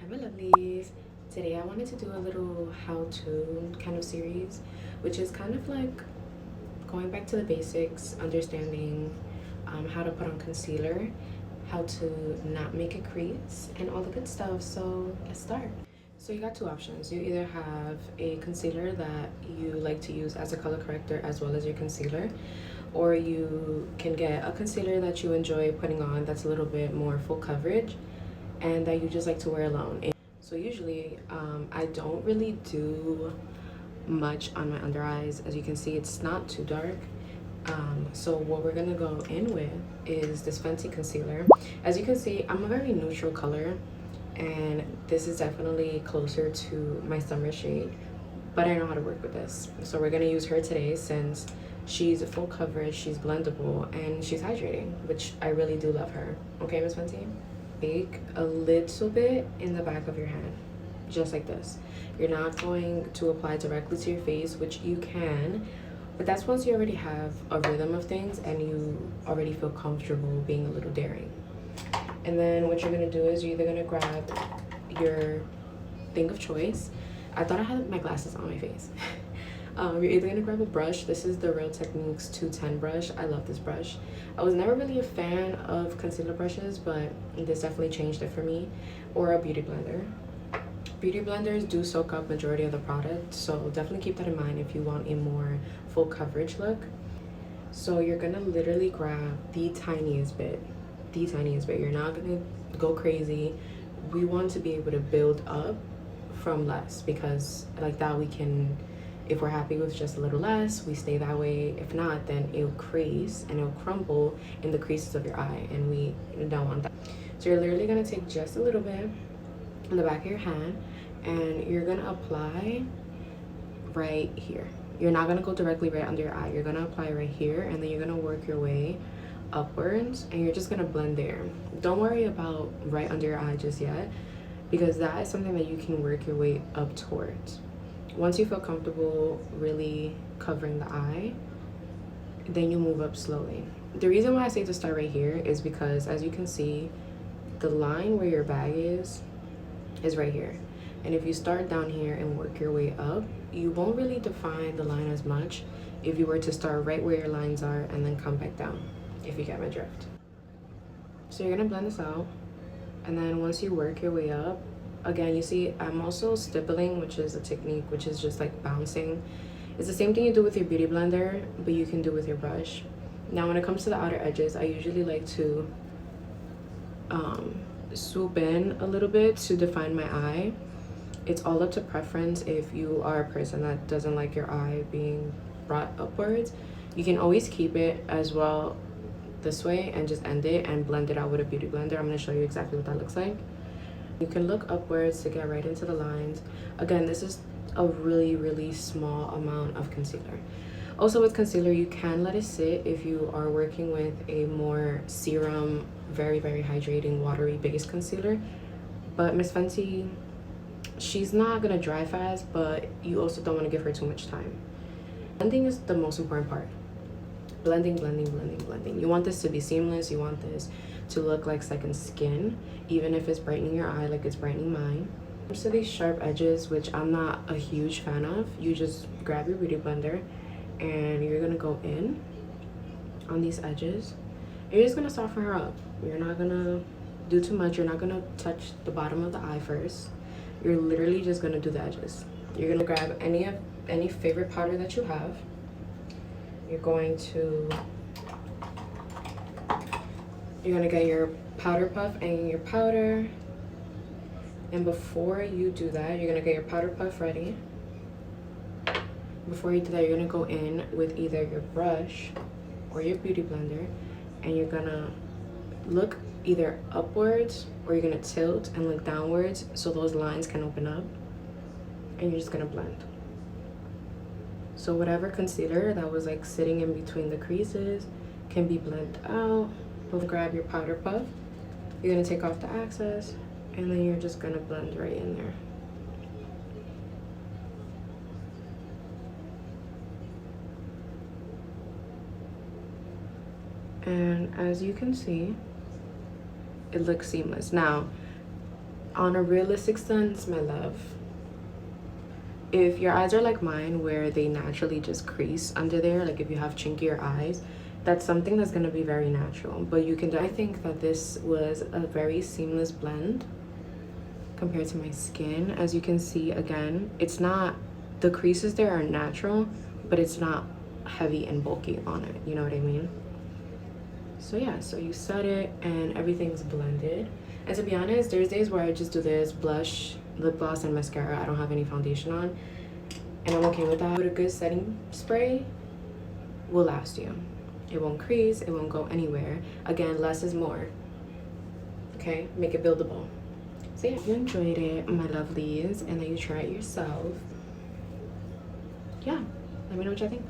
Hi my lovelies. Today I wanted to do a little how-to kind of series, which is kind of like going back to the basics, understanding how to put on concealer, how to not make a crease, and all the good stuff. So let's start. So you got two options. You either have a concealer that you like to use as a color corrector as well as your concealer, or you can get a concealer that you enjoy putting on that's a little bit more full coverage and that you just like to wear alone. So usually I don't really do much on my under eyes. As you can see, it's not too dark. So what we're gonna go in with is this Fenty concealer. As you can see, I'm a very neutral color, and this is definitely closer to my summer shade, but I know how to work with this. So we're gonna use her today since she's full coverage, she's blendable, and she's hydrating, which I really do love her. Okay, Miss Fenty? Bake a little bit in the back of your hand, just like this. You're not going to apply directly to your face, which you can, but that's once you already have a rhythm of things and you already feel comfortable being a little daring. And then what you're gonna do is you're either gonna grab your thing of choice. I thought I had my glasses on my face. You're either gonna grab a brush. This is the Real Techniques 210 brush. I love this brush. I was never really a fan of concealer brushes, but this definitely changed it for me. Or a beauty blender. Beauty blenders do soak up majority of the product, so definitely keep that in mind if you want a more full coverage look. So you're gonna literally grab the tiniest bit. The tiniest bit. You're not gonna go crazy. We want to be able to build up from less, because like that we can, if we're happy with just a little less, we stay that way. If not, then it'll crease and it'll crumble in the creases of your eye, and we don't want that. So you're literally gonna take just a little bit on the back of your hand, and you're gonna apply right here. You're not gonna go directly right under your eye. You're gonna apply right here, and then you're gonna work your way upwards, and you're just gonna blend there. Don't worry about right under your eye just yet, because that is something that you can work your way up towards. Once you feel comfortable really covering the eye, then you move up slowly. The reason why I say to start right here is because, as you can see, the line where your bag is right here. And if you start down here and work your way up, you won't really define the line as much if you were to start right where your lines are and then come back down, if you get my drift. So you're gonna blend this out, and then once you work your way up, again, you see I'm also stippling, which is a technique which is just like bouncing. It's the same thing you do with your beauty blender, but you can do with your brush. Now when it comes to the outer edges, I usually like to swoop in a little bit to define my eye. It's all up to preference. If you are a person that doesn't like your eye being brought upwards, you can always keep it as well this way and just end it and blend it out with a beauty blender. I'm going to show you exactly what that looks like. You can look upwards to get right into the lines. Again, this is a really small amount of concealer. Also with concealer, you can let it sit if you are working with a more serum, very hydrating, watery based concealer. But Miss Fenty, she's not gonna dry fast, but you also don't want to give her too much time. Blending is the most important part. Blending. You want this to be seamless. You want this to look like second skin, even if it's brightening your eye like it's brightening mine. So these sharp edges, which I'm not a huge fan of, you just grab your beauty blender and you're gonna go in on these edges. You're just gonna soften her up. You're not gonna do too much. You're not gonna touch the bottom of the eye first. You're literally just gonna do the edges. You're gonna grab any favorite powder that you have. You're gonna get your powder puff and your powder. And before you do that, you're gonna get your powder puff ready. Before you do that, you're gonna go in with either your brush or your beauty blender, and you're gonna look either upwards or you're gonna tilt and look downwards so those lines can open up, and you're just gonna blend. So whatever concealer that was like sitting in between the creases can be blended out. Grab your powder puff. You're gonna take off the excess, and then you're just gonna blend right in there. And as you can see, it looks seamless. Now, on a realistic sense, my love, if your eyes are like mine where they naturally just crease under there, like if you have chinkier eyes, that's something that's going to be very natural. But you can, I think that this was a very seamless blend compared to my skin. As you can see, again, it's not, the creases there are natural, but it's not heavy and bulky on it, you know what I mean? So yeah, so you set it and everything's blended. And to be honest, there's days where I just do this blush, lip gloss, and mascara. I don't have any foundation on, and I'm okay with that. But a good setting spray will last you. It won't crease, it won't go anywhere. Again, less is more. Okay, make it buildable. So yeah, if you enjoyed it, my lovelies, and that you try it yourself, yeah, let me know what you think.